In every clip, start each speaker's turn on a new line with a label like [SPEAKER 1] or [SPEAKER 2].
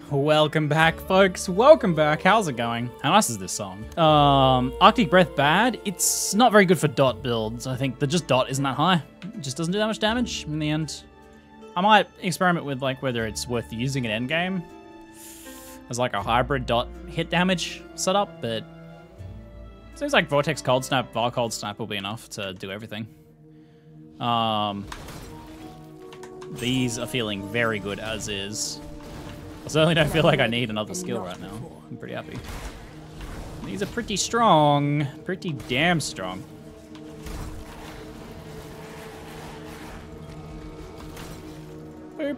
[SPEAKER 1] Welcome back, folks. Welcome back. How's it going? How nice is this song? Arctic Breath bad. It's not very good for dot builds. I think the just dot isn't that high. It just doesn't do that much damage in the end. I might experiment with like whether it's worth using an endgame as like a hybrid dot hit damage setup, but seems like Vortex Cold Snap, Var Cold Snap will be enough to do everything. These are feeling very good as is. I certainly don't feel like I need another skill right now. I'm pretty happy. These are pretty strong. Pretty damn strong. Boop.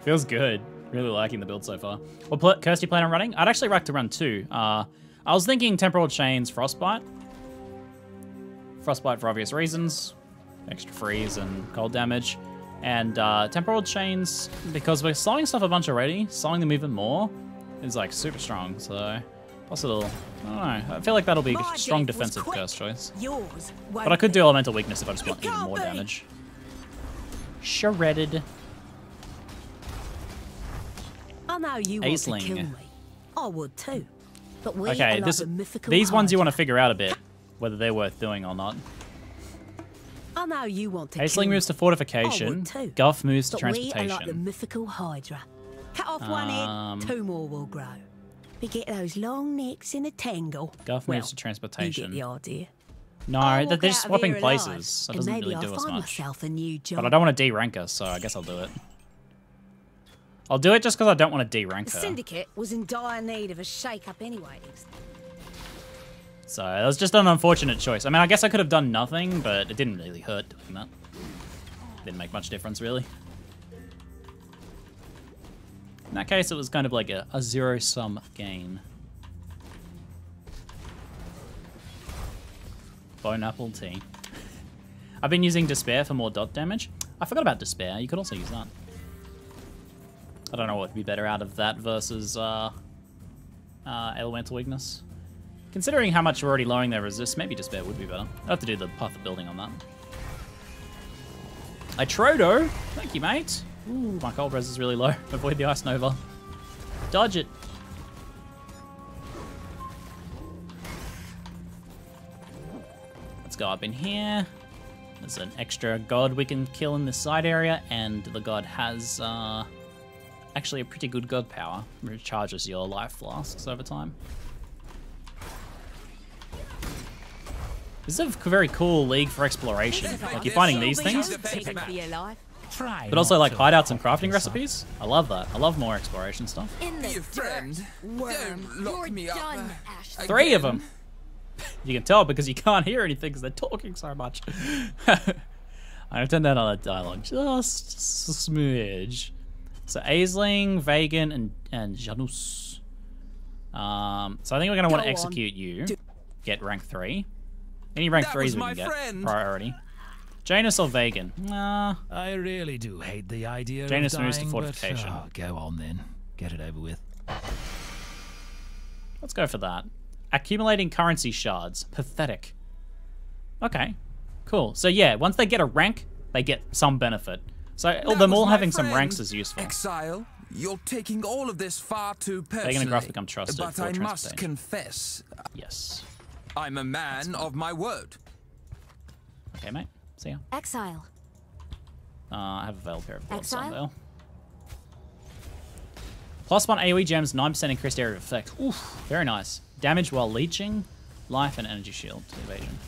[SPEAKER 1] Feels good. Really liking the build so far. What curse do you plan on running? I'd actually like to run two. I was thinking Temporal Chains, Frostbite. Frostbite for obvious reasons. Extra freeze and cold damage. And Temporal Chains, because we're slowing stuff a bunch already, slowing them even more is like super strong, so possible. I don't know. I feel like that'll be a strong defensive curse choice. But I could do Elemental Weakness if I just want even more damage. Shredded.
[SPEAKER 2] I know you want to kill me. I would too. But we
[SPEAKER 1] okay, these ones you want to figure out a bit, whether they're worth doing or not.
[SPEAKER 2] I know you want to
[SPEAKER 1] Aisling moves to Fortification. Guff moves to Transportation.
[SPEAKER 2] We are like the mythical Hydra. Cut off one head, two more will grow. We get those long necks in a tangle.
[SPEAKER 1] Guff moves to Transportation.
[SPEAKER 2] You get the idea.
[SPEAKER 1] No, they're just swapping places. That doesn't really do us much. But I don't want to D-rank her, so I guess I'll do it. I'll do it just because I don't want to D-rank her.
[SPEAKER 2] The Syndicate was in dire need of a shake-up anyways.
[SPEAKER 1] So it was just an unfortunate choice. I mean, I guess I could have done nothing, but it didn't really hurt doing that. Didn't make much difference, really. In that case, it was kind of like a zero-sum game. Bone Apple Tea. I've been using Despair for more dot damage. I forgot about Despair. You could also use that. I don't know what would be better out of that versus Elemental Weakness. Considering how much we're already lowering their resist, maybe Despair would be better. I'll have to do the path of building on that. A Trodo! Thank you, mate. Ooh, my cold res is really low. Avoid the Ice Nova. Dodge it. Let's go up in here. There's an extra god we can kill in this side area, and the god has actually a pretty good god power. Recharges your life flasks over time. This is a very cool league for exploration. Like, you're finding these things, but also like hideouts and crafting recipes. I love that. I love more exploration stuff.
[SPEAKER 3] Don't lock me up.
[SPEAKER 1] 3 of them. You can tell because you can't hear anything because they're talking so much. I'm gonna turn down all that dialogue just a smidge. So Aisling, Vagan, and Janus. So I think we're gonna want to execute you. Get rank 3. Any rank 3s we can get. Priority. Janus or Vagan? Nah.
[SPEAKER 4] I really do hate the idea
[SPEAKER 1] Janus
[SPEAKER 4] of
[SPEAKER 1] moves
[SPEAKER 4] dying,
[SPEAKER 1] to Fortification.
[SPEAKER 4] But, go on then. Get it over with.
[SPEAKER 1] Let's go for that. Accumulating currency shards. Pathetic. Okay. Cool. So yeah, once they get a rank, they get some benefit. So them all having some ranks is useful.
[SPEAKER 3] Exile, you're taking all of this far too personally.
[SPEAKER 1] Vagan and Gruff become trusted
[SPEAKER 3] but
[SPEAKER 1] for
[SPEAKER 3] I must confess.
[SPEAKER 1] Yes.
[SPEAKER 3] I'm a man of my word.
[SPEAKER 1] Okay, mate. See ya.
[SPEAKER 2] Exile.
[SPEAKER 1] I have a Veil Pair of Gloves on Veil. +1 AoE gems, 9% increased area of effect. Oof, very nice. Damage while leeching, life and energy shield to evasion.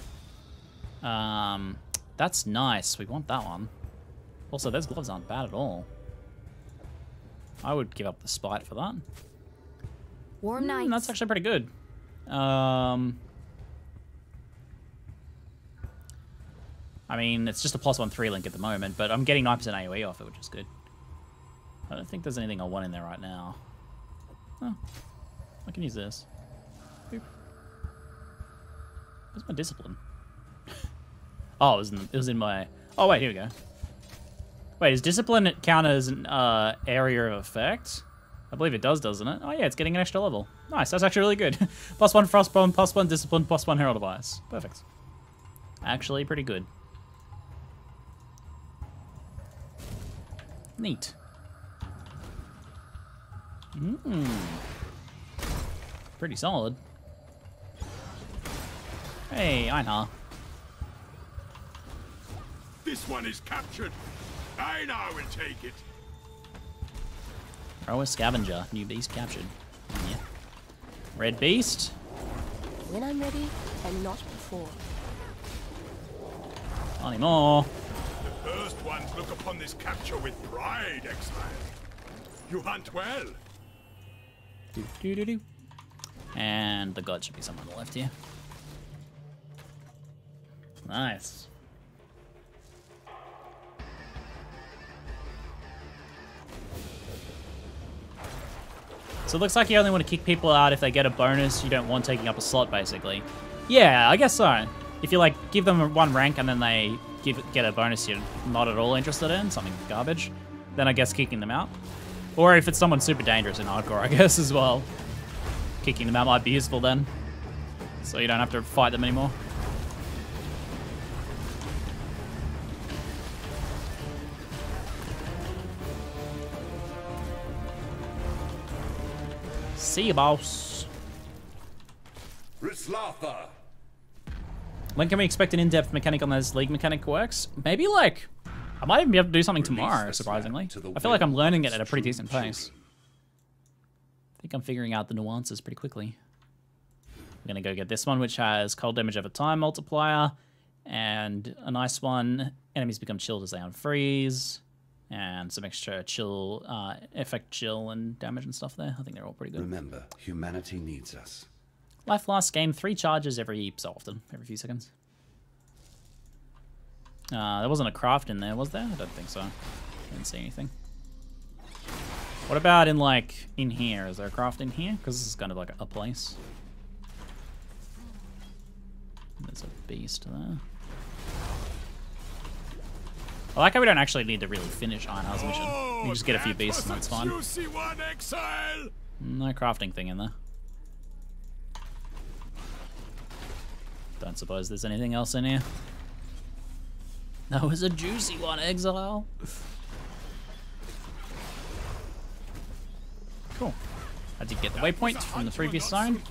[SPEAKER 1] That's nice. We want that one. Also, those gloves aren't bad at all. I would give up the spite for that.
[SPEAKER 2] Warm nights.
[SPEAKER 1] That's actually pretty good. I mean, it's just a +1 3 link at the moment, but I'm getting 9% AoE off it, which is good. I don't think there's anything I want in there right now. Oh, I can use this. Boop. Where's my discipline? Oh, it was in my... Oh, wait, here we go. Wait, is discipline count as an area of effect? I believe it does, doesn't it? Oh yeah, it's getting an extra level. Nice, that's actually really good. +1 Frostbomb, +1 Discipline, +1 Herald of Ice. Perfect. Actually pretty good. Neat. Pretty solid. Hey, Einar.
[SPEAKER 5] This one is captured. Einar will take it.
[SPEAKER 1] Throw a scavenger. New beast captured. Yeah. Red beast.
[SPEAKER 6] When I'm ready, and not before.
[SPEAKER 1] Not anymore.
[SPEAKER 5] The first ones look upon this capture with pride, Exile. You hunt well.
[SPEAKER 1] Do. And the god should be somewhere on the left here. Nice. So it looks like you only want to kick people out if they get a bonus you don't want taking up a slot, basically. Yeah, I guess so. If you, like, give them one rank and then they get a bonus you're not at all interested in, something garbage, then I guess kicking them out. Or if it's someone super dangerous in hardcore, I guess, as well. Kicking them out might be useful then. So you don't have to fight them anymore. See you, boss.
[SPEAKER 5] Rislatha.
[SPEAKER 1] When can we expect an in-depth mechanic on those league mechanic works? Maybe, like, I might even be able to do something tomorrow, surprisingly. I feel like I'm learning it at a pretty decent pace. I think I'm figuring out the nuances pretty quickly. We're going to go get this one, which has cold damage over time multiplier, and a nice one, enemies become chilled as they unfreeze, and some extra chill, effect chill and damage and stuff there. I think they're all pretty good.
[SPEAKER 7] Remember, humanity needs us.
[SPEAKER 1] Life lasts game 3 charges every so often, every few seconds. There wasn't a craft in there, was there? I don't think so. Didn't see anything. What about in, like, in here? Is there a craft in here? Because this is kind of like a place. There's a beast there. I like how we don't actually need to really finish Einar's mission. We can just get a few beasts and that's fine.
[SPEAKER 5] Juicy one, Exile.
[SPEAKER 1] No crafting thing in there. Don't suppose there's anything else in here. That was a juicy one, Exile. Cool. I did get the waypoint from the previous zone.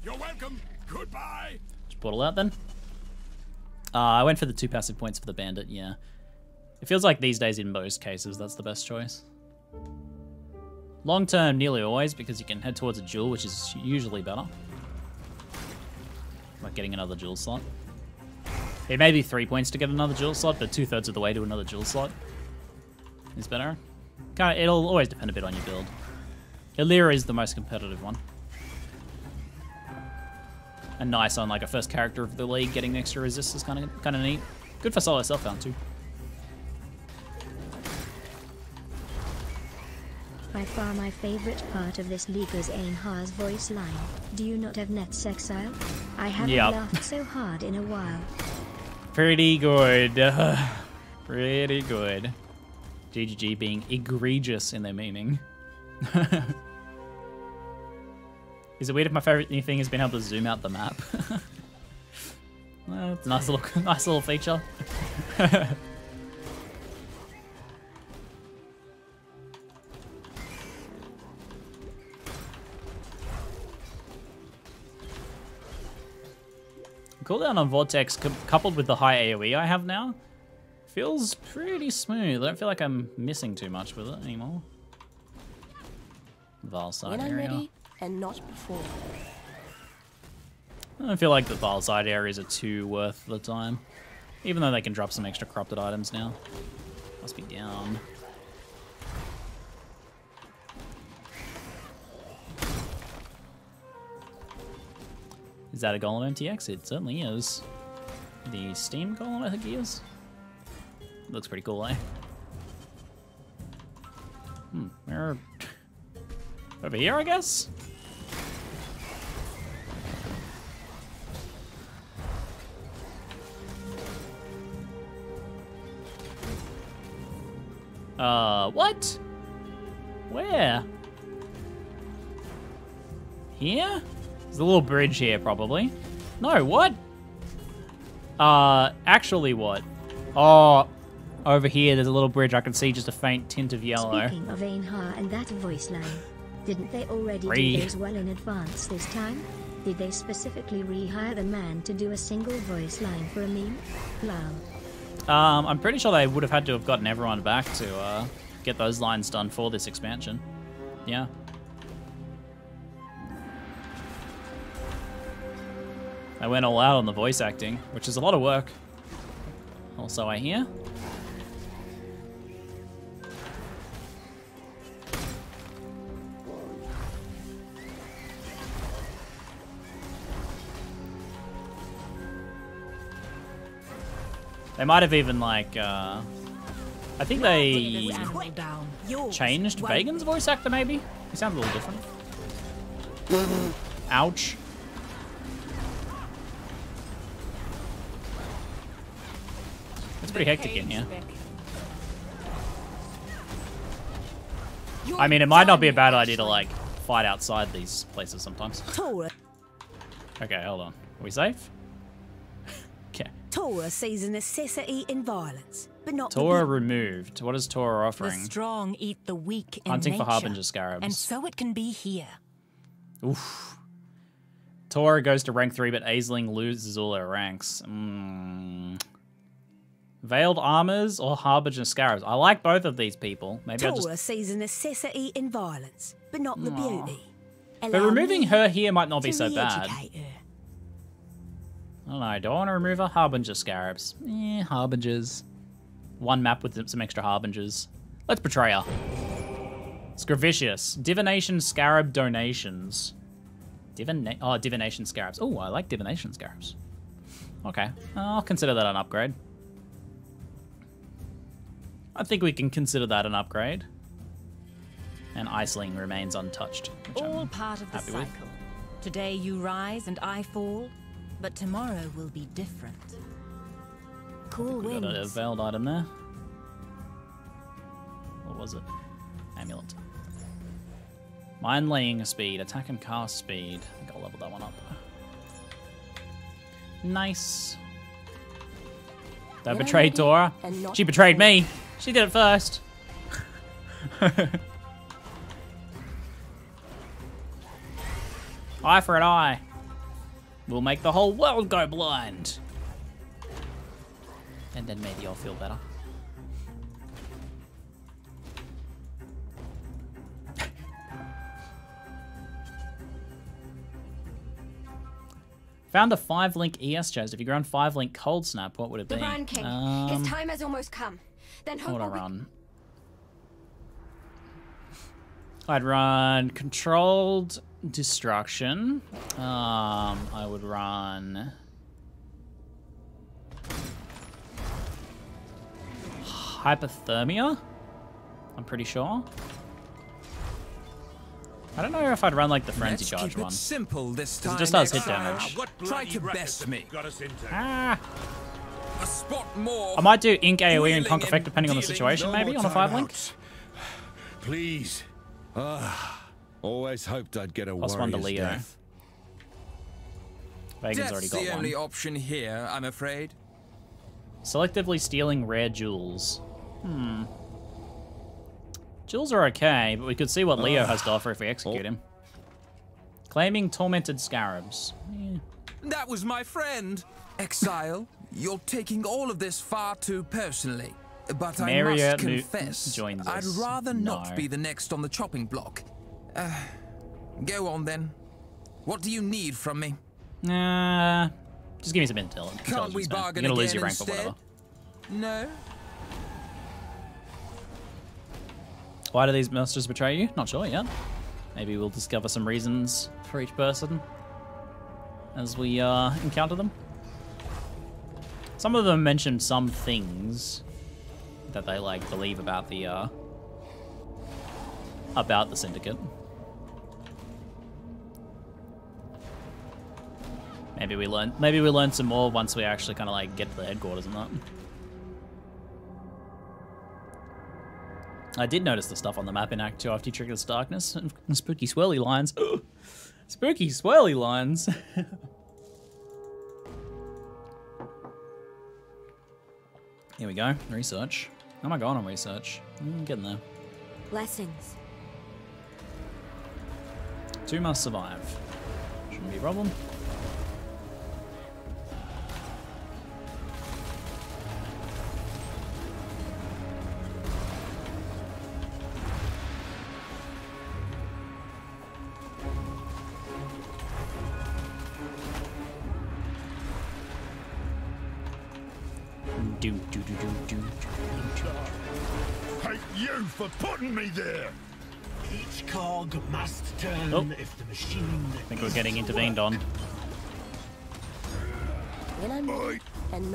[SPEAKER 5] You're welcome. Goodbye.
[SPEAKER 1] Just portal out then. I went for the 2 passive points for the bandit, yeah. It feels like these days in most cases that's the best choice. Long term, nearly always, because you can head towards a jewel, which is usually better. Like getting another jewel slot. It may be 3 points to get another jewel slot, but 2/3 of the way to another jewel slot is better. Kinda, it'll always depend a bit on your build. Illyria is the most competitive one. And nice on like a first character of the league, getting extra resist is kind of neat. Good for solo self-found too.
[SPEAKER 8] By far my favorite part of this league is Einar's voice line. Do you not have nets, Exile? I haven't laughed so hard in a while.
[SPEAKER 1] Pretty good. Pretty good. GGG being egregious in their meaning. Is it weird if my favorite new thing has been able to zoom out the map? Well, it's a nice little feature. Cooldown on Vortex coupled with the high AoE I have now feels pretty smooth. I don't feel like I'm missing too much with it anymore. Val side
[SPEAKER 6] When I'm
[SPEAKER 1] area.
[SPEAKER 6] ready, and not before.
[SPEAKER 1] I don't feel like the Val side areas are too worth the time. Even though they can drop some extra corrupted items now. Must be down. Is that a Golem MTX? It certainly is. The Steam Golem, I think he is. Looks pretty cool, eh? Where? Over here, I guess? What? Where? Here? There's a little bridge here, probably. No, what? Actually what? Oh, over here there's a little bridge. I can see just a faint tint of yellow.
[SPEAKER 8] Speaking of Einar and that voice line, Didn't they already do those well in advance this time? Did they specifically rehire the man to do a single voice line for a meme? Lol.
[SPEAKER 1] I'm pretty sure they would have had to have gotten everyone back to get those lines done for this expansion. Yeah. I went all out on the voice acting, which is a lot of work. Also, I hear. They might have even, like, I think they changed Vagan's voice actor, maybe? He sounds a little different. Ouch. It's pretty hectic in here. I mean, it might not be a bad idea to, like, fight outside these places sometimes. Okay, hold on. Are we safe? Okay.
[SPEAKER 2] Torah sees a necessity in violence, but not
[SPEAKER 1] Torah removed. What is Torah offering?
[SPEAKER 9] The strong eat the weak in
[SPEAKER 1] Hunting
[SPEAKER 9] nature,
[SPEAKER 1] for Harbinger Scarabs.
[SPEAKER 9] and so it can be here.
[SPEAKER 1] Oof. Torah goes to rank 3, but Aisling loses all her ranks. Veiled Armors or Harbinger Scarabs? I like both of these people. Maybe I'll
[SPEAKER 2] Torah
[SPEAKER 1] just...
[SPEAKER 2] sees a necessity in violence, but not the beauty.
[SPEAKER 1] But removing her here might not be so bad.
[SPEAKER 2] Re-educate her.
[SPEAKER 1] I don't know. Do I want to remove a Harbinger Scarabs? Harbingers. One map with some extra Harbingers. Let's betray her. Scravicious. Divination Scarab donations. Divination Scarabs. Oh, I like Divination Scarabs. Okay. I'll consider that an upgrade. I think we can consider that an upgrade. And Iceling remains untouched.
[SPEAKER 9] All part of the cycle.
[SPEAKER 1] With.
[SPEAKER 9] Today you rise and I fall, but tomorrow will be different.
[SPEAKER 2] Cool
[SPEAKER 1] We got a
[SPEAKER 2] wings.
[SPEAKER 1] veiled item there. What was it? Amulet. Mind laying speed, attack and cast speed. I think I'll level that one up. Nice. Don't betray Torah. She betrayed me. She did it first. Eye for an eye. We'll make the whole world go blind. And then maybe I'll feel better. Found a 5-link ES chest. If you run 5-link Cold Snap, what would it be?
[SPEAKER 6] The Brine King. His time has almost come. Then
[SPEAKER 1] what would I run? I'd run Controlled Destruction. I would run Hypothermia. I'm pretty sure. I don't know if I'd run like the Frenzy Charge
[SPEAKER 3] keep it
[SPEAKER 1] one.
[SPEAKER 3] simple this time.
[SPEAKER 1] It just does hit
[SPEAKER 3] Exile.
[SPEAKER 1] damage.
[SPEAKER 3] Try to best me.
[SPEAKER 5] Got us into.
[SPEAKER 1] Ah!
[SPEAKER 3] A spot more.
[SPEAKER 1] I might do Ink AoE and
[SPEAKER 3] Wheeling
[SPEAKER 1] Conk Effect
[SPEAKER 3] and
[SPEAKER 1] depending on the
[SPEAKER 3] dealing.
[SPEAKER 1] situation,
[SPEAKER 7] No
[SPEAKER 1] maybe,
[SPEAKER 7] more
[SPEAKER 1] on a 5-link.
[SPEAKER 7] timeouts. Please. Always hoped I'd get a
[SPEAKER 1] Plus 1 to
[SPEAKER 7] warrior's
[SPEAKER 1] Leo.
[SPEAKER 7] death.
[SPEAKER 1] Vagan's
[SPEAKER 3] That's
[SPEAKER 1] already
[SPEAKER 3] the
[SPEAKER 1] got
[SPEAKER 3] only
[SPEAKER 1] one.
[SPEAKER 3] option here, I'm afraid.
[SPEAKER 1] Selectively stealing rare jewels. Jewels are okay, but we could see what Leo has to offer if we execute him. Claiming tormented scarabs. Yeah.
[SPEAKER 3] That was my friend. Exile, you're taking all of this far too personally. But I
[SPEAKER 1] Marriott
[SPEAKER 3] must confess,
[SPEAKER 1] joins
[SPEAKER 3] I'd
[SPEAKER 1] us.
[SPEAKER 3] rather
[SPEAKER 1] No.
[SPEAKER 3] not be the next on the chopping block. Go on then. What do you need from me?
[SPEAKER 1] Just give me some intelligence.
[SPEAKER 3] Can't we
[SPEAKER 1] man.
[SPEAKER 3] bargain
[SPEAKER 1] You're gonna lose
[SPEAKER 3] again
[SPEAKER 1] your rank or
[SPEAKER 3] instead?
[SPEAKER 1] whatever.
[SPEAKER 3] No?
[SPEAKER 1] Why do these monsters betray you? Not sure yet. Maybe we'll discover some reasons for each person as we encounter them. Some of them mentioned some things that they like believe about the syndicate. Maybe we learn some more once we actually kind of like get to the headquarters and that. I did notice the stuff on the map in Act 2 after you trigger this darkness and spooky swirly lines. Spooky swirly lines. Here we go. Research. How am I going on research? I'm getting there.
[SPEAKER 6] Blessings.
[SPEAKER 1] 2 must survive. Shouldn't be a problem.
[SPEAKER 5] Hate you for putting me there.
[SPEAKER 10] Each cog must turn if the machine.
[SPEAKER 1] I think we're getting intervened on.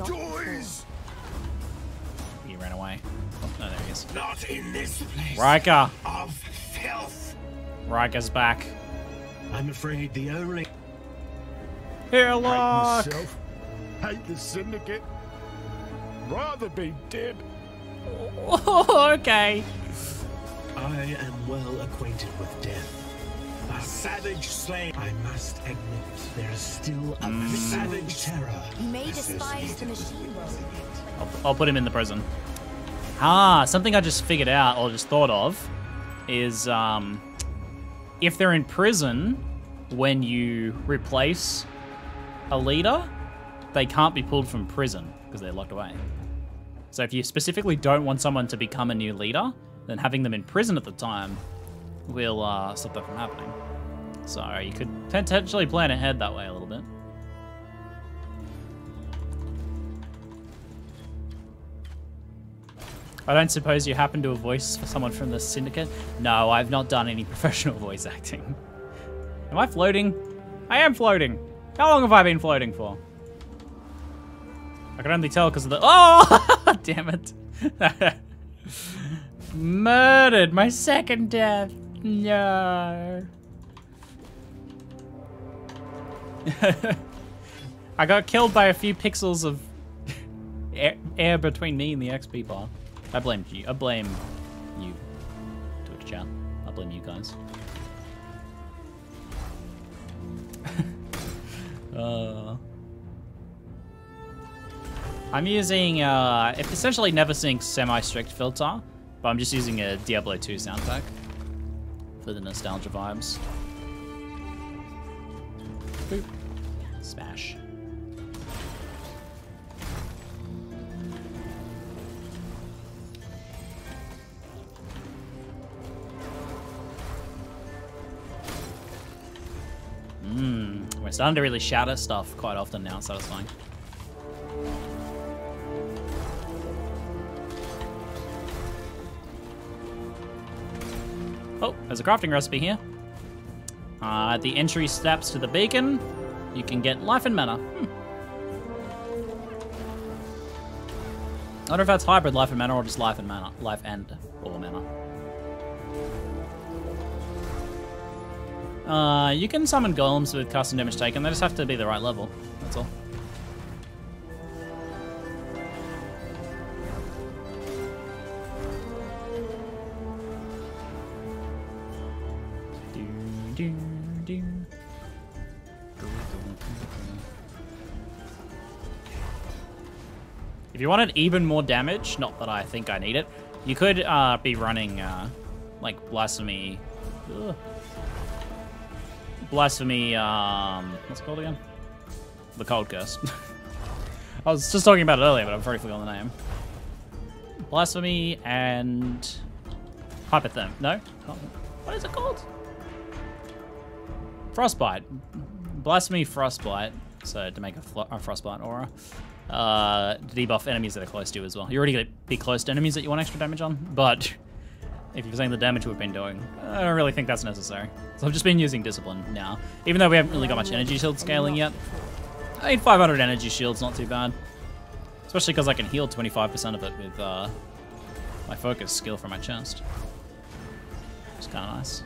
[SPEAKER 5] Toys.
[SPEAKER 1] He ran away. Oh, no, there he is.
[SPEAKER 10] Not in this place.
[SPEAKER 1] Riker.
[SPEAKER 10] Of filth.
[SPEAKER 1] Riker's back.
[SPEAKER 10] I'm afraid the only.
[SPEAKER 1] Airlock.
[SPEAKER 5] Hate myself. Hate the Syndicate. Rather be dead.
[SPEAKER 1] Oh, okay.
[SPEAKER 10] I am well acquainted with death. A savage slave. I must admit, there is still a savage terror.
[SPEAKER 6] You may despise the machine world.
[SPEAKER 1] I'll put him in the prison. Ah, something I just figured out or just thought of is if they're in prison when you replace a leader, they can't be pulled from prison because they're locked away. So if you specifically don't want someone to become a new leader, then having them in prison at the time will stop that from happening. So you could potentially plan ahead that way a little bit. I don't suppose you happen to a voice for someone from the Syndicate? No, I've not done any professional voice acting. Am I floating? I am floating. How long have I been floating for? I can only tell because of the... Oh! Damn it. Murdered. My second death. No. I got killed by a few pixels of air between me and the XP bar. I blame you. I blame you, Twitch chat. I blame you guys. I'm using it's essentially never sync semi-strict filter, but I'm just using a Diablo 2 sound pack for the nostalgia vibes. Boop. Smash. We're starting to really shatter stuff quite often now, so that's fine. Oh, there's a crafting recipe here. At the entry steps to the beacon, you can get life and mana. I wonder if that's hybrid life and mana or just life and mana. Life and or mana. You can summon golems with custom damage taken. They just have to be the right level. That's all. If you wanted even more damage, not that I think I need it, you could be running like Blasphemy. Ugh. Blasphemy, what's it called again? The Cold Curse. I was just talking about it earlier, but I've already forgotten the name. Blasphemy and Hypotherm. No? What is it called? Frostbite. Blasphemy Frostbite. So to make a Frostbite aura. To debuff enemies that are close to you as well. You're already going to be close to enemies that you want extra damage on, but if you're saying the damage we've been doing, I don't really think that's necessary. So I've just been using Discipline now. Even though we haven't really got much energy shield scaling yet. I mean, 500 energy shield's not too bad. Especially because I can heal 25% of it with my focus skill from my chest. It's kind of nice.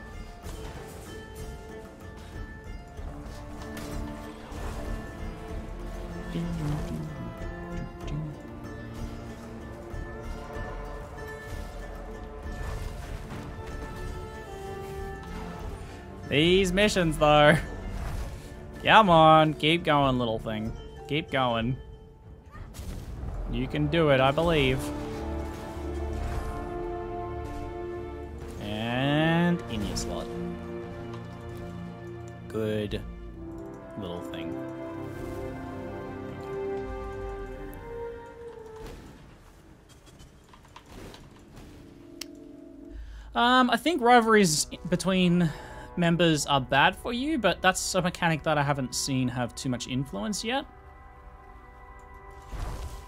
[SPEAKER 1] These missions, though. Come on, keep going, little thing. Keep going. You can do it, I believe. And in your slot. good little thing. I think rivalries between members are bad for you, but that's a mechanic that I haven't seen have too much influence yet.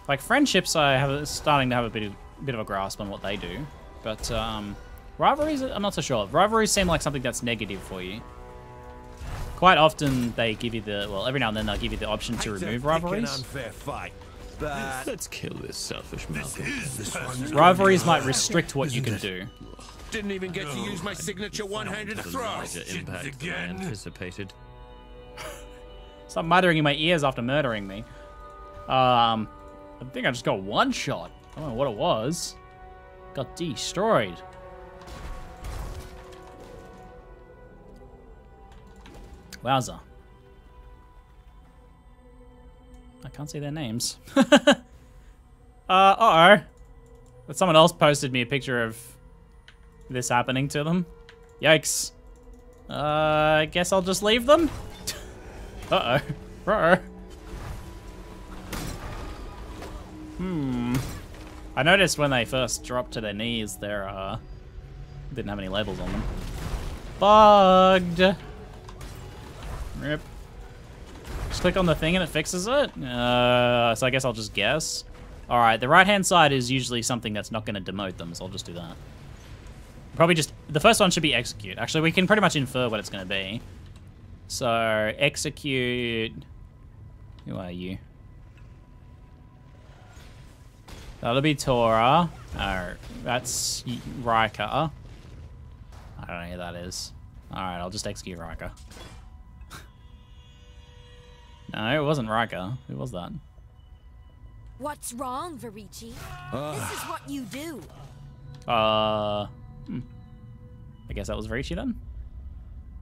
[SPEAKER 1] Like friendships, I have starting to have a bit of a grasp on what they do, but rivalries, I'm not so sure. Rivalries seem like something that's negative for you. Quite often they give you the, well, every now and then they'll give you the option to remove rivalries.
[SPEAKER 7] Unfair fight, but
[SPEAKER 10] let's kill this selfish Malcolm.
[SPEAKER 1] Rivalries might restrict what you can do.
[SPEAKER 7] didn't even get to use my signature one-handed throw.
[SPEAKER 10] Impact than I anticipated.
[SPEAKER 1] Stop muttering in my ears after murdering me. I think I just got one shot. I don't know what it was. Got destroyed. Wowza. I can't see their names. Uh-oh. But someone else posted me a picture of this happening to them. Yikes. I guess I'll just leave them. Uh-oh. Uh-oh. I noticed when they first dropped to their knees, they're, didn't have any labels on them. Bugged. Rip. Just click on the thing and it fixes it? So I guess I'll just guess. Alright, the right-hand side is usually something that's not going to demote them, so I'll just do that. Probably just... The first one should be execute. Actually, we can pretty much infer what it's going to be. So, execute... Who are you? That'll be Tora. Oh, that's Riker. I don't know who that is. Alright, I'll just execute Riker. No, it wasn't Riker. Who was that?
[SPEAKER 6] What's wrong, Varici? This is what you do.
[SPEAKER 1] I guess that was Varici then?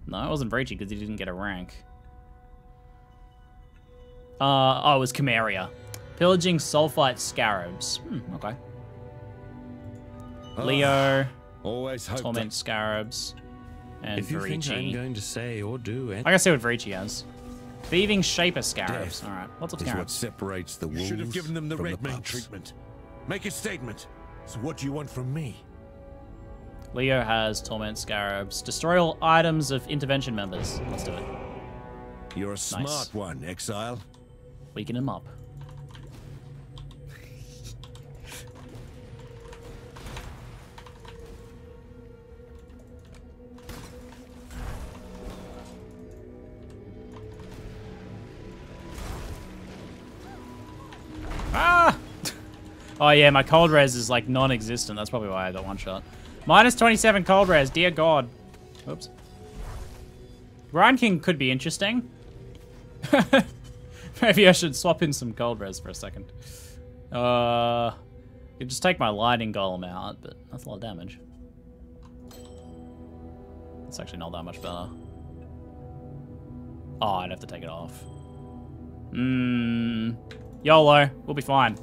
[SPEAKER 1] No, it wasn't Varici because he didn't get a rank. Oh, it was Chimeria. Pillaging sulfite scarabs. Okay. Leo.
[SPEAKER 7] Always hope
[SPEAKER 1] Torment scarabs. And
[SPEAKER 10] If you think I'm
[SPEAKER 1] Varici.
[SPEAKER 10] going to say or do it,
[SPEAKER 1] I gotta see what Varici has. Thieving Shaper scarabs.
[SPEAKER 7] Death
[SPEAKER 1] Alright, what's up
[SPEAKER 7] is what
[SPEAKER 1] scarabs?
[SPEAKER 7] separates the wolves
[SPEAKER 5] Should have given them the
[SPEAKER 7] from
[SPEAKER 5] red
[SPEAKER 7] the
[SPEAKER 5] man
[SPEAKER 7] pups.
[SPEAKER 5] treatment. Make a statement. So what do you want from me?
[SPEAKER 1] Leo has Torment Scarabs. Destroy all items of intervention members. Let's do it.
[SPEAKER 7] You're a smart one, Exile.
[SPEAKER 1] Weaken him up. Ah! Oh yeah, my cold res is like non-existent. That's probably why I got one shot. Minus 27 cold res, dear God. Oops. Brine King could be interesting. Maybe I should swap in some cold res for a second. You just take my lightning golem out, but that's a lot of damage. It's actually not that much better. Oh, I'd have to take it off. YOLO, we'll be fine.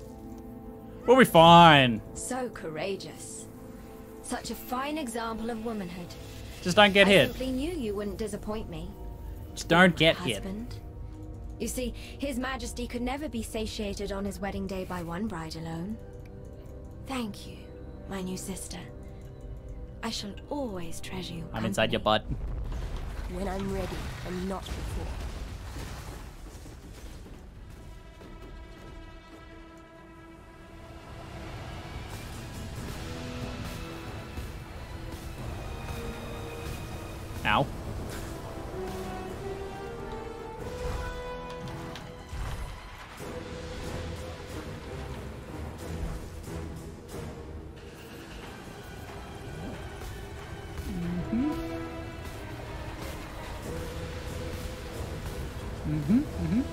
[SPEAKER 1] We'll be fine.
[SPEAKER 6] So courageous. Such a fine example of womanhood.
[SPEAKER 1] Just don't get
[SPEAKER 6] I
[SPEAKER 1] hit.
[SPEAKER 6] simply knew you wouldn't disappoint me.
[SPEAKER 1] Just don't get hit.
[SPEAKER 6] Husband. You see, His Majesty could never be satiated on his wedding day by one bride alone. Thank you, my new sister. I shall always treasure you.
[SPEAKER 1] I'm inside your butt.
[SPEAKER 6] When I'm ready, and not before.
[SPEAKER 1] Ow.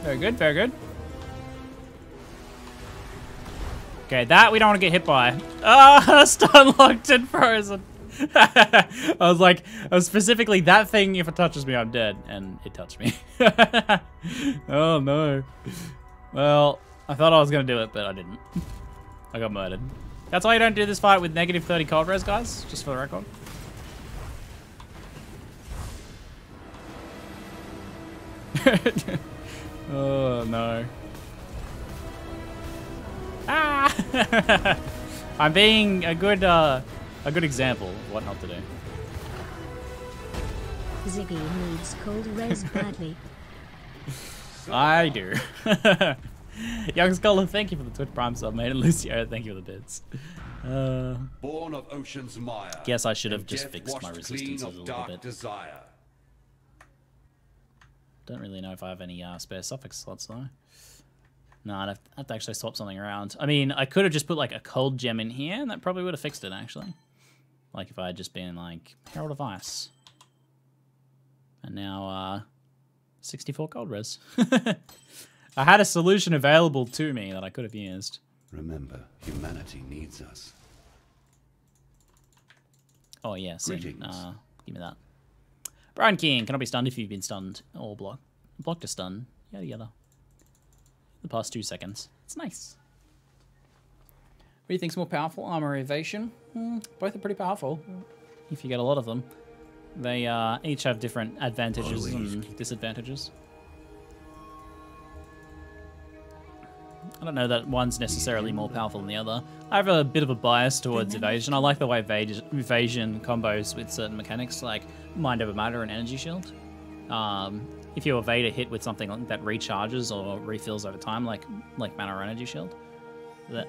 [SPEAKER 1] Very good, very good. Okay, that we don't want to get hit by. Ah, stun locked and frozen. I was specifically that thing, if it touches me, I'm dead. And it touched me. Oh no. Well, I thought I was going to do it, but I didn't. I got murdered. That's why you don't do this fight with negative 30 cold res, guys, just for the record. Oh no. Ah! I'm being a good example of what not to do.
[SPEAKER 8] Ziggy needs cold res badly.
[SPEAKER 1] I do. Young Scholar, thank you for the Twitch Prime sub, mate. And Lucio, thank you for the bits.
[SPEAKER 11] Born of ocean's mire.
[SPEAKER 1] Guess I should have just fixed my resistances a little bit.
[SPEAKER 11] Desire.
[SPEAKER 1] Don't really know if I have any spare suffix slots though. No, I'd have to actually swap something around. I mean, I could have just put like a cold gem in here, and that probably would have fixed it actually. Like if I had just been like Herald of Ice. And now 64 cold res. I had a solution available to me that I could have used.
[SPEAKER 11] Remember, humanity needs us.
[SPEAKER 1] Oh yeah, see, give
[SPEAKER 11] Greetings.
[SPEAKER 1] me that. Brine King, cannot be stunned if you've been stunned or blocked to stun. Yada yada. The past 2 seconds. It's nice. What do you think's more powerful? Armor or evasion? Both are pretty powerful if you get a lot of them. They each have different advantages and disadvantages. I don't know that one's necessarily more powerful than the other. I have a bit of a bias towards evasion. I like the way evasion combos with certain mechanics like Mind Over Matter and Energy Shield. If you evade a hit with something that recharges or refills over time, like Mana or Energy Shield,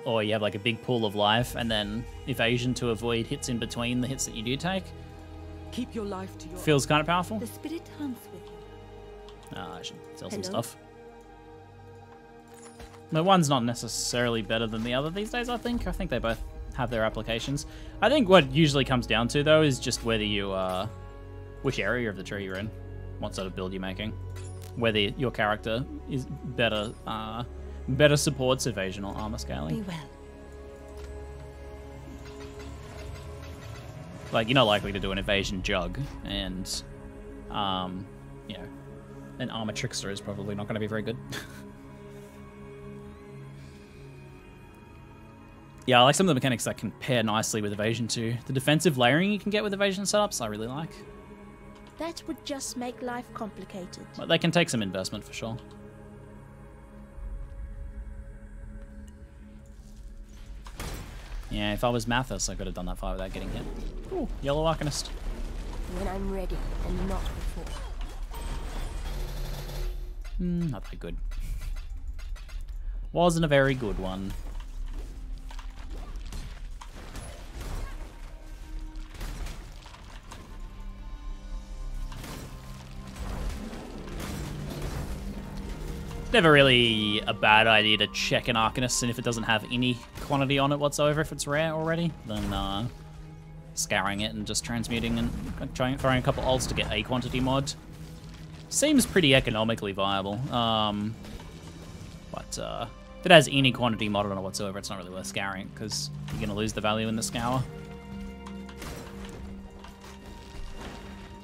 [SPEAKER 1] or you have like a big pool of life and then evasion to avoid hits in between the hits that you do take,
[SPEAKER 12] keep your life to your
[SPEAKER 1] feels kind of powerful.
[SPEAKER 2] The spirit hunts with you.
[SPEAKER 1] I should sell some stuff. But one's not necessarily better than the other these days, I think. I think they both have their applications. I think what usually comes down to, though, is just whether you, which area of the tree you're in, what sort of build you're making, whether your character is better, better supports evasion or armor scaling.
[SPEAKER 2] Be well.
[SPEAKER 1] Like, you're not likely to do an evasion jug, and, you know, an armor trickster is probably not going to be very good. Yeah, I like some of the mechanics that can pair nicely with evasion too. The defensive layering you can get with evasion setups, I really like.
[SPEAKER 2] That would just make life complicated.
[SPEAKER 1] But they can take some investment for sure. Yeah, if I was Mathis, I could have done that fight without getting hit. Ooh, Yellow Arcanist.
[SPEAKER 2] When I'm ready and not before.
[SPEAKER 1] Not that good. Wasn't a very good one. Never really a bad idea to check an Arcanist, and if it doesn't have any quantity on it whatsoever, if it's rare already, then scouring it and just transmuting and throwing a couple ults to get a quantity mod seems pretty economically viable. But if it has any quantity mod on it whatsoever, it's not really worth scouring because you're going to lose the value in the scour.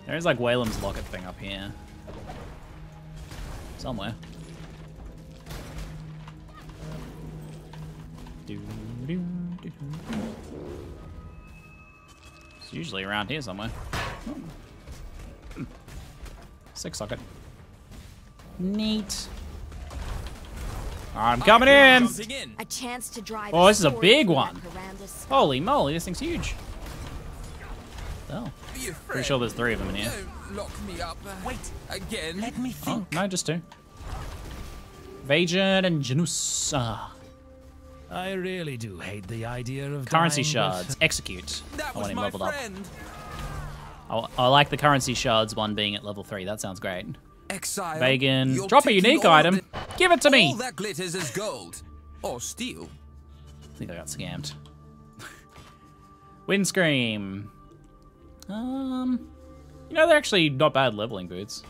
[SPEAKER 1] There is like Whalem's Locket thing up here somewhere. It's usually around here somewhere. Six socket. Neat. I'm coming in.
[SPEAKER 2] A chance to drive.
[SPEAKER 1] Oh, this is a big one. Holy moly, this thing's huge. Oh, pretty sure there's 3 of them in here.
[SPEAKER 3] Don't lock me up. Wait again.
[SPEAKER 12] Let me think.
[SPEAKER 1] Oh, no, just 2. Vajan and Janus.
[SPEAKER 4] I really do hate the idea of
[SPEAKER 1] currency
[SPEAKER 4] dying,
[SPEAKER 1] shards. Execute.
[SPEAKER 3] That
[SPEAKER 1] I
[SPEAKER 3] was
[SPEAKER 1] want him
[SPEAKER 3] my
[SPEAKER 1] leveled
[SPEAKER 3] friend.
[SPEAKER 1] up. I like the currency shards one being at level 3. That sounds great.
[SPEAKER 3] Exile.
[SPEAKER 1] Vagan,
[SPEAKER 3] you're
[SPEAKER 1] drop a
[SPEAKER 3] taking
[SPEAKER 1] unique
[SPEAKER 3] all of
[SPEAKER 1] item.
[SPEAKER 3] it.
[SPEAKER 1] Give it to me.
[SPEAKER 3] All that glitters is gold. Or steel.
[SPEAKER 1] I think I got scammed. Windscream. You know, they're actually not bad leveling boots.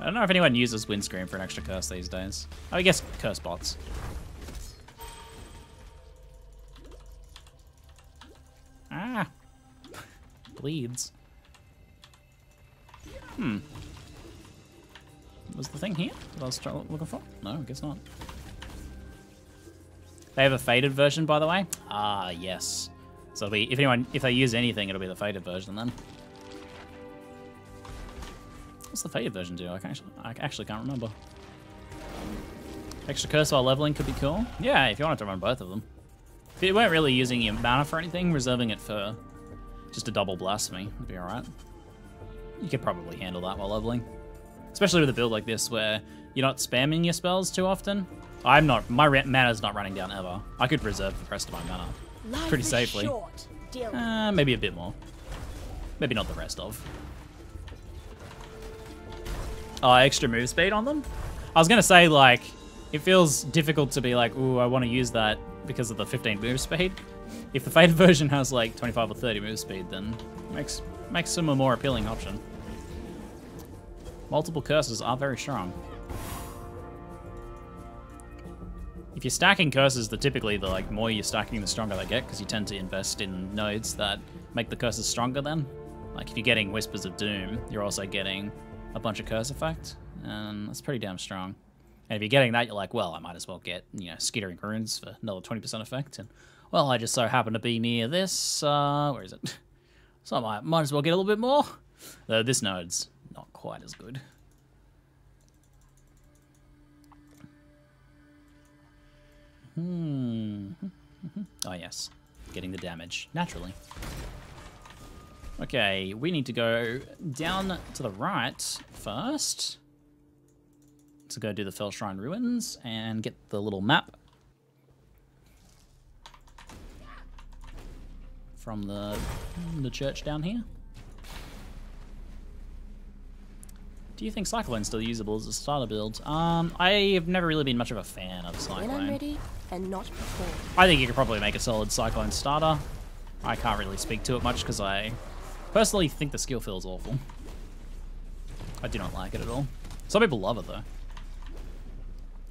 [SPEAKER 1] I don't know if anyone uses Windscream for an extra curse these days. I guess curse bots. Ah. Bleeds. Was the thing here that I was looking for? No, I guess not. They have a faded version, by the way. Ah, yes. So it'll be, if they use anything, it'll be the faded version then. What's the faded version do? I actually can't remember. Extra curse while leveling could be cool. Yeah, if you wanted to run both of them. If you weren't really using your mana for anything, reserving it for just a double blasphemy would be alright. You could probably handle that while leveling. Especially with a build like this where you're not spamming your spells too often. I'm not, my mana's not running down ever. I could reserve the rest of my mana pretty safely. Maybe a bit more. Maybe not the rest of. Extra move speed on them? I was gonna say, like, it feels difficult to be like, ooh, I want to use that because of the 15 move speed. If the faded version has like 25 or 30 move speed, then makes them a more appealing option. Multiple curses are very strong. If you're stacking curses, typically the more you're stacking, the stronger they get, because you tend to invest in nodes that make the curses stronger then. Like if you're getting Whispers of Doom, you're also getting a bunch of curse effect, and that's pretty damn strong. And if you're getting that, you're like, well, I might as well get, Skittering Runes for another 20% effect. And, well, I just so happen to be near this, where is it? So I might as well get a little bit more. Though this node's not quite as good. Oh, yes. Getting the damage, naturally. Okay, we need to go down to the right first. To go do the Fell Shrine Ruins and get the little map from the church down here. Do you think Cyclone's still usable as a starter build? I have never really been much of a fan of Cyclone.
[SPEAKER 2] When I'm ready and not before.
[SPEAKER 1] I think you could probably make a solid Cyclone starter. I can't really speak to it much because I personally think the skill feels awful. I do not like it at all. Some people love it though.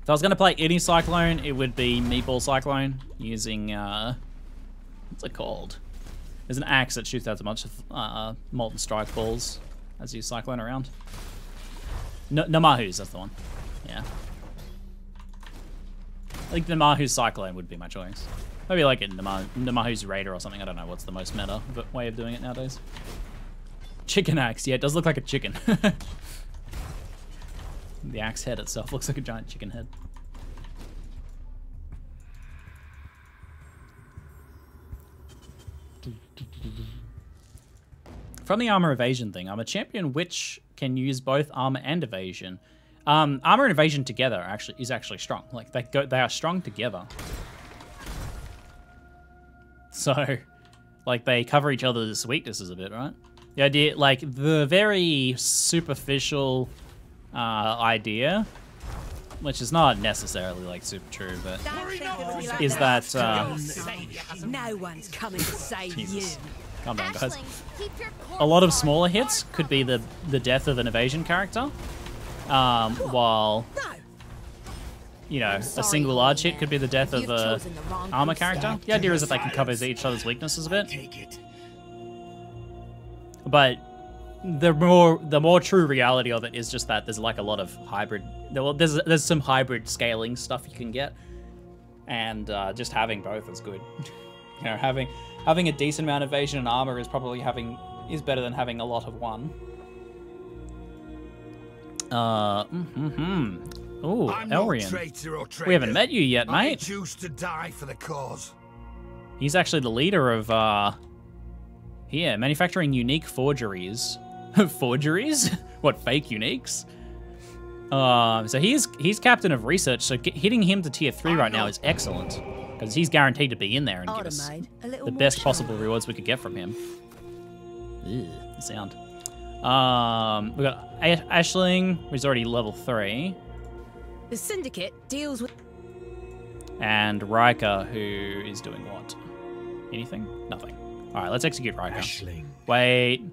[SPEAKER 1] If I was going to play any Cyclone, it would be Meatball Cyclone using, what's it called? There's an axe that shoots out a bunch of Molten Strike balls as you Cyclone around. Namahu's, that's the one. Yeah. I think Namahu's Cyclone would be my choice. Maybe like a Namahu's Raider or something. I don't know what's the most meta way of doing it nowadays. Chicken axe. Yeah, it does look like a chicken. The axe head itself looks like a giant chicken head. From the armor evasion thing, I'm a champion which can use both armor and evasion. Armor and evasion together is actually strong. Like they are strong together. So, like they cover each other's weaknesses a bit, right? The idea, like the very superficial idea, which is not necessarily like super true, but is that
[SPEAKER 2] no one's coming to save you.
[SPEAKER 1] Calm down, guys. A lot of smaller hits could be the death of an evasion character, while a single large hit could be the death of a armor character. The idea is that they can cover each other's weaknesses a bit, but the more true reality of it is just that there's like a lot of hybrid. There's some hybrid scaling stuff you can get, and just having both is good. Having a decent amount of evasion and armor is better than having a lot of one. Ooh, Elrian. We haven't met you yet, mate.
[SPEAKER 5] I choose to die for the cause.
[SPEAKER 1] He's actually the leader of manufacturing unique forgeries. Forgeries? What, fake uniques? So he's captain of research, so hitting him to tier 3 right now is excellent. Because he's guaranteed to be in there and give us the best possible rewards we could get from him. Ew, the sound. We got Ashling, who's already level 3.
[SPEAKER 2] The Syndicate deals with...
[SPEAKER 1] And Rika, who is doing what? Anything? Nothing. Alright, let's execute Rika.
[SPEAKER 10] Ashling.
[SPEAKER 1] Wait.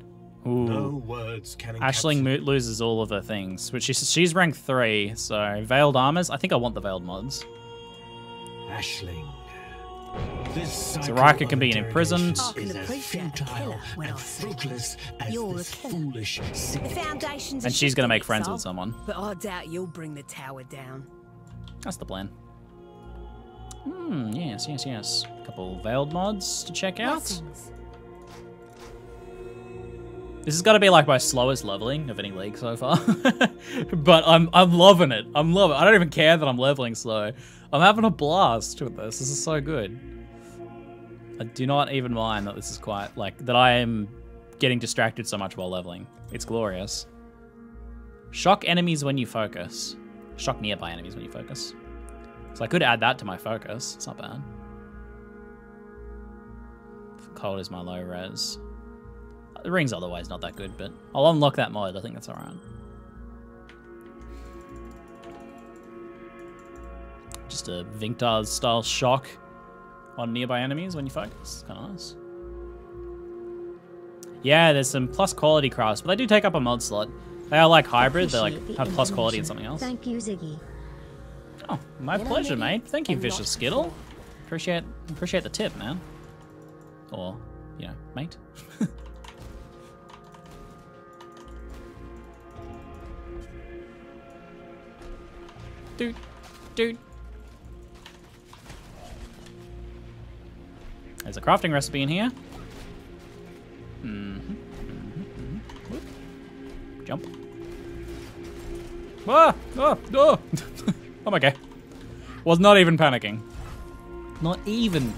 [SPEAKER 1] Ooh.
[SPEAKER 10] No words can
[SPEAKER 1] Ashling loses all of her things, which she's rank 3, so Veiled Armors. I think I want the Veiled mods.
[SPEAKER 10] Ashling.
[SPEAKER 1] So Rika can be imprisoned. And she's going to make friends with someone.
[SPEAKER 2] But I doubt you'll bring the tower down.
[SPEAKER 1] That's the plan. Yes. A couple Veiled mods to check out. This has got to be like my slowest leveling of any league so far. But I'm loving it. I'm loving it. I don't even care that I'm leveling slow. I'm having a blast with this. This is so good. I do not even mind that this is quite, like, that I am getting distracted so much while leveling. It's glorious. Shock enemies when you focus. Shock nearby enemies when you focus. So I could add that to my focus. It's not bad. Cold is my low res. The ring's otherwise not that good, but I'll unlock that mod. I think that's alright. Just a Vinktar's style shock on nearby enemies when you focus. Kind of nice. Yeah, there's some plus quality crafts, but they do take up a mod slot. They are like hybrid. They like have plus quality and something else.
[SPEAKER 8] Thank you, Ziggy.
[SPEAKER 1] Oh, my pleasure, mate. Thank you, Vicious Skittle. Appreciate the tip, man. Or, you know, mate. Dude. There's a crafting recipe in here. Jump. I'm okay. Was not even panicking. Not even.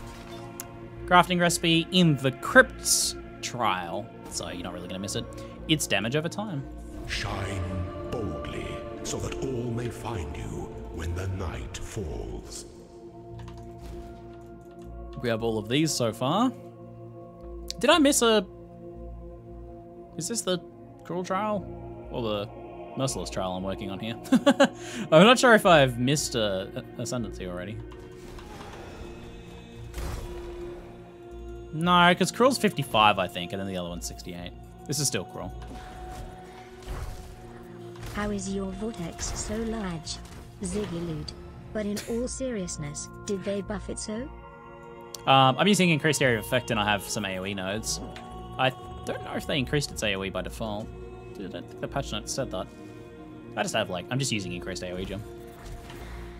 [SPEAKER 1] Crafting recipe in the Crypt's trial. So you're not really gonna miss it. It's damage over time.
[SPEAKER 5] Shine boldly so that all may find you when the night falls.
[SPEAKER 1] We have all of these so far. Did I miss a... Is this the Cruel trial? Or the Merciless trial I'm working on here? I'm not sure if I've missed a Ascendancy already. No, because Cruel's 55, I think, and then the other one's 68. This is still Cruel.
[SPEAKER 8] How is your vortex so large? Ziggy. But in all seriousness, did they buff it so?
[SPEAKER 1] I'm using increased area of effect and I have some AoE nodes. I don't know if they increased its AoE by default. I don't think the patch notes said that. I just have I'm just using increased AoE gem.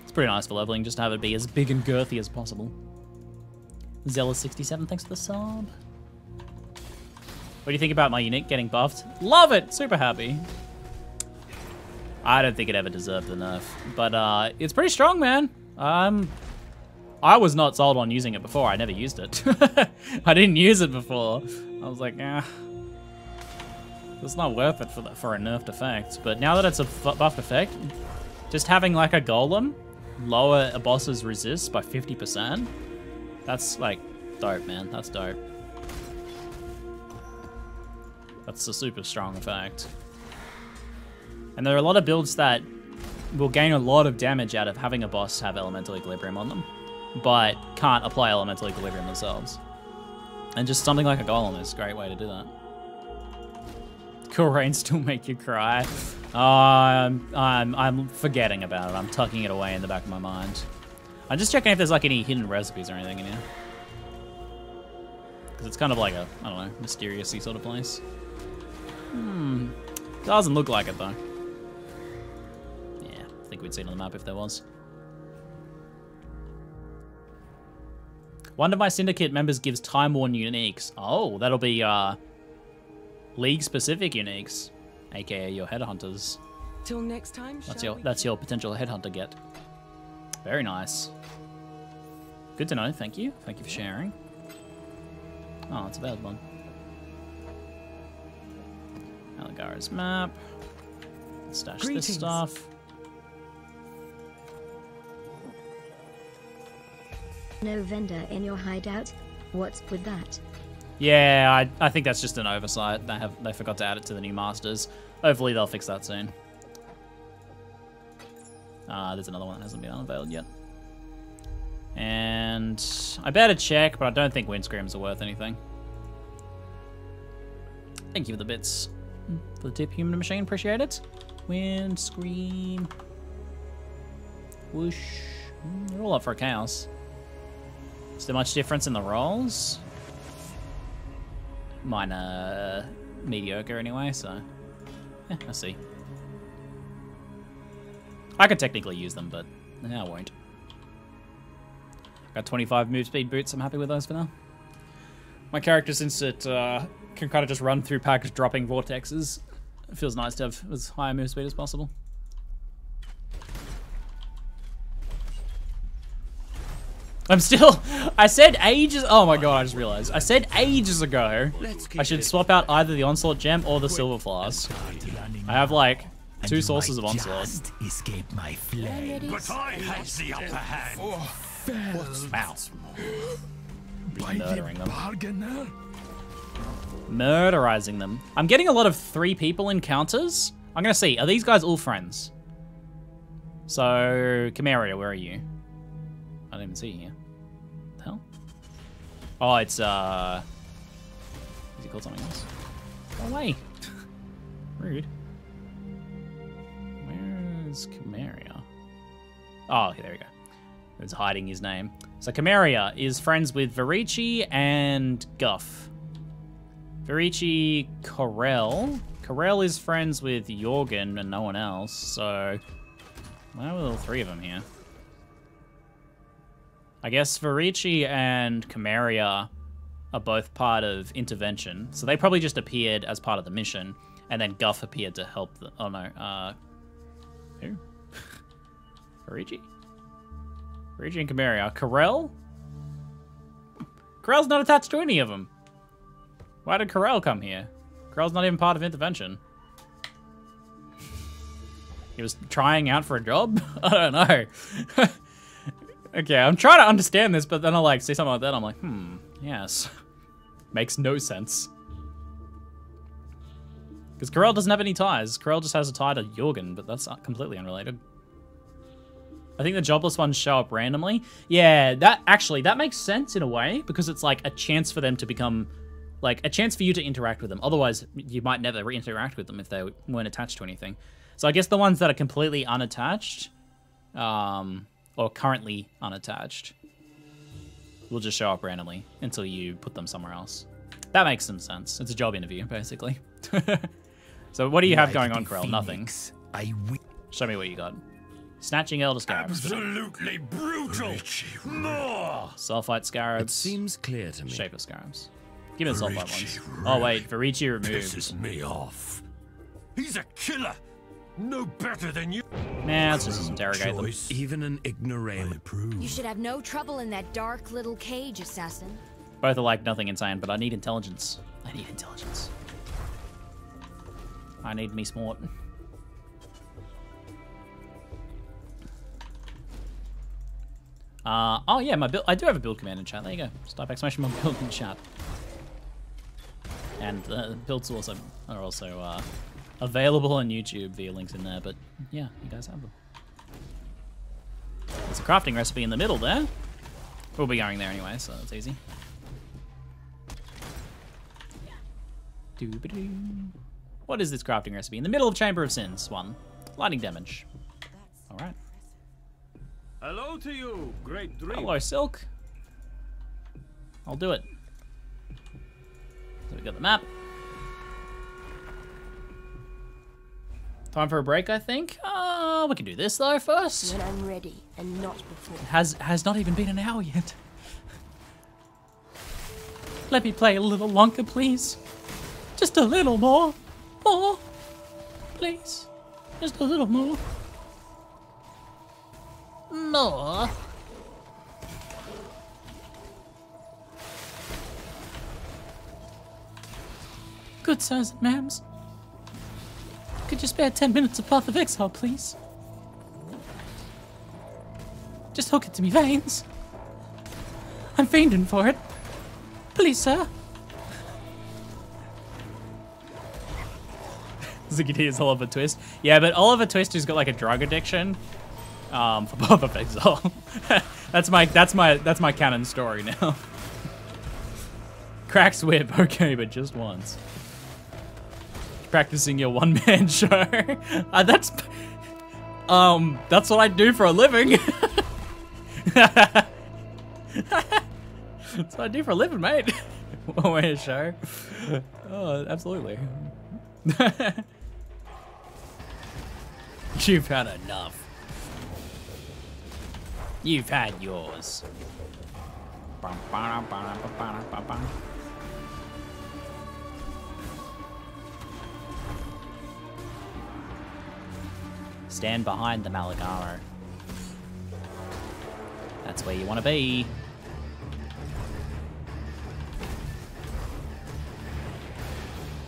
[SPEAKER 1] It's pretty nice for leveling, just to have it be as big and girthy as possible. Zealous67, thanks for the sub. What do you think about my unique getting buffed? Love it! Super happy. I don't think it ever deserved the nerf, but it's pretty strong, man. I was not sold on using it before. I never used it. I didn't use it before. I was like, it's not worth it for a nerfed effect. But now that it's a buffed effect, just having like a golem lower a boss's resist by 50%, that's like dope, man. That's dope. That's a super strong effect. And there are a lot of builds that will gain a lot of damage out of having a boss have elemental equilibrium on them, but can't apply elemental equilibrium themselves. And just something like a golem is a great way to do that. Cool rain still make you cry. I'm forgetting about it. I'm tucking it away in the back of my mind. I'm just checking if there's like any hidden recipes or anything in here. Because it's kind of like a, I don't know, mysterious-y sort of place. Doesn't look like it though. Yeah, I think we'd see it on the map if there was. One of my Syndicate members gives time-worn uniques. Oh, that'll be League-specific uniques, aka your headhunters.
[SPEAKER 12] Till next time.
[SPEAKER 1] That's your potential headhunter get. Very nice. Good to know. Thank you. Thank you for sharing. Oh, it's a bad one. Alagara's map. Stash this stuff.
[SPEAKER 8] No vendor in your hideout? What's with that?
[SPEAKER 1] Yeah, I think that's just an oversight. They forgot to add it to the new masters. Hopefully they'll fix that soon. There's another one that hasn't been unveiled yet. And I better check, but I don't think windscreens are worth anything. Thank you for the bits. For the tip, human and machine, appreciate it. Windscreen. Whoosh. They're all up for a chaos. Is there much difference in the rolls? Mine are mediocre anyway, so yeah, I see. I could technically use them, but I won't. Got 25 move speed boots. I'm happy with those for now. My character, since it can kind of just run through packs dropping vortexes. It feels nice to have as high a move speed as possible. I'm still... I said ages... Oh my god, I just realized. I said ages ago I should swap out either the Onslaught Gem or the Silver Flask. I have like 2 sources of Onslaught.
[SPEAKER 4] Escape my flame.
[SPEAKER 7] But I had the upper hand.
[SPEAKER 1] Wow. Murdering them.
[SPEAKER 10] Bargainer.
[SPEAKER 1] Murderizing them. I'm getting a lot of 3 people encounters. I'm gonna see. Are these guys all friends? So, Chimeria, where are you? I didn't even see you here. What the hell? Oh, it's, is he called something else? Go away. Rude. Where is Chimeria? Oh, okay, there we go. It's hiding his name. So Chimeria is friends with Varici and Guff. Varici, Corel. Corel is friends with Jorgen and no one else, so... why are all 3 of them here? I guess Varici and Chimeria are both part of Intervention, so they probably just appeared as part of the mission, and then Guff appeared to help the... oh no, who? Varici? Varici and Chimeria. Corel? Corel's not attached to any of them. Why did Corel come here? Corel's not even part of Intervention. He was trying out for a job? I don't know. Okay, I'm trying to understand this, but then I like see something like that, I'm like, yes. Makes no sense. Because Corel doesn't have any ties. Corel just has a tie to Jorgen, but that's completely unrelated. I think the jobless ones show up randomly. Yeah, that makes sense in a way, because it's like a chance for them to become, like a chance for you to interact with them. Otherwise, you might never interact with them if they weren't attached to anything. So I guess the ones that are completely unattached, or currently unattached, will just show up randomly until you put them somewhere else. That makes some sense. It's a job interview, basically. So what do you have going on, Corel? Nothing. Show me what you got. Snatching Elder Scarabs.
[SPEAKER 7] Absolutely brutal. More.
[SPEAKER 1] Sulfite Scarabs.
[SPEAKER 7] It seems clear to me.
[SPEAKER 1] Shapeless Scarabs. Give me the Sulfite ones. Oh wait, Varici removed.
[SPEAKER 7] Pisses me off. He's a killer. No better than you.
[SPEAKER 1] Nah, let's just interrogate them.
[SPEAKER 7] Even an ignoramus.
[SPEAKER 6] You should have no trouble in that dark little cage, assassin.
[SPEAKER 1] Both are like nothing insane, but I need intelligence. I need intelligence. I need me smart. Oh yeah, my build. I do have a build command in chat. There you go. Just type exclamation mark build in chat. And builds are also available on YouTube via links in there. But yeah, you guys have them. There's a crafting recipe in the middle there. We'll be going there anyway, so it's easy. What is this crafting recipe? In the middle of Chamber of Sins. 1. Lightning damage. Alright.
[SPEAKER 7] Hello to you, great dream.
[SPEAKER 1] Hello, Silk. I'll do it. So we got the map. Time for a break, I think. We can do this though first.
[SPEAKER 2] When I'm ready, and not before.
[SPEAKER 1] It has not even been an hour yet. Let me play a little longer, please. Just a little more. More. Please. Just a little more. More. Good sirs and ma'ams. Could you spare 10 minutes of Path of Exile, please? Just hook it to me veins. I'm fiending for it. Please, sir. ZiggyD is Oliver Twist. Yeah, but Oliver Twist who's got like a drug addiction. For Path of Exile. that's my canon story now. Cracks whip, okay, but just once. Practicing your one-man show. That's what I do for a living. That's what I do for a living, mate. One-man show. Oh, absolutely. You've had enough. You've had yours. Stand behind the Malagaro. That's where you want to be.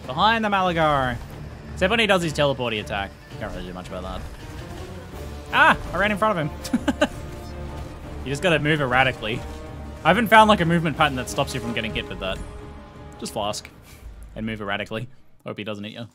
[SPEAKER 1] Behind the Malagaro. Except when he does his teleporty attack. Can't really do much about that. Ah! I ran in front of him. You just gotta move erratically. I haven't found like a movement pattern that stops you from getting hit with that. Just flask. And move erratically. Hope he doesn't hit you.